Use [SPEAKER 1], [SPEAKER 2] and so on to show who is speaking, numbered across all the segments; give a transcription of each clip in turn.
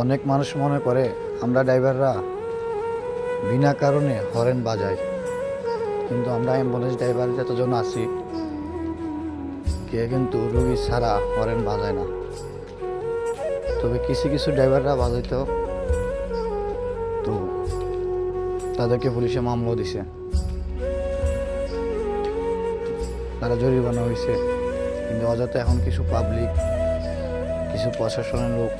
[SPEAKER 1] অনেক মানুষ মনে করে আমরা ড্রাইভাররা বিনা কারণে হরেন বাজাই, কিন্তু আমরা অ্যাম্বুলেন্স ড্রাইভার যতজন আছি কে কিন্তু রুগী ছাড়া হরেন বাজায় না। তবে কিছু কিছু ড্রাইভাররা বাজাইতো, তো তাদেরকে পুলিশে মামলাও দিছে, তারা জরিমানা হয়েছে। কিন্তু অযথা এখন কিছু পাবলিক, কিছু প্রশাসনের লোক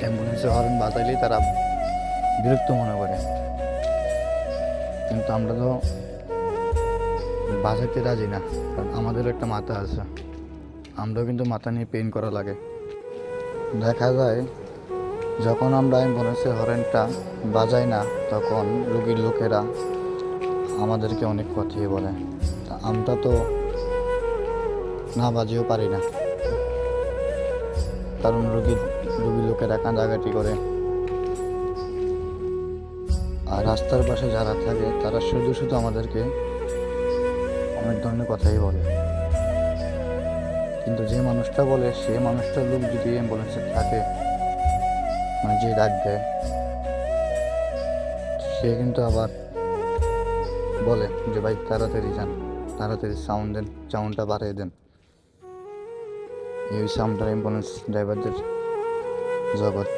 [SPEAKER 1] অ্যাম্বুলেন্সে হরেন বাজাইলেই তারা বিরক্ত মনে করে। কিন্তু আমরা তো বাজাইতে রাজি না, কারণ আমাদেরও একটা মাথা আছে, আমরাও কিন্তু মাথা নিয়ে পেইন করা লাগে। দেখা যায় যখন আমরা অ্যাম্বুলেন্সের হরেনটা বাজাই না, তখন রোগীর লোকেরা আমাদেরকে অনেক কথাই বলে। তা আমরা তো না বাজিয়েও পারি না, কারণ রোগীর লোকেরা কাঁদাকাটি করে। আর রাস্তার পাশে যারা থাকে তারা শুধু শুধু আমাদেরকে অনেক ধরনের কথাই বলে। কিন্তু যে মানুষটা বলে সে মানুষটার লোক যদি অ্যাম্বুলেন্সে থাকে, মানে যে ডাক দেয়, সে কিন্তু আবার বলে যে ভাই তাড়াতাড়ি যান, তাড়াতাড়ি সাউন্ডটা বাড়িয়ে দেন। এই হচ্ছে আমরা অ্যাম্বুলেন্স ড্রাইভারদের জগৎ।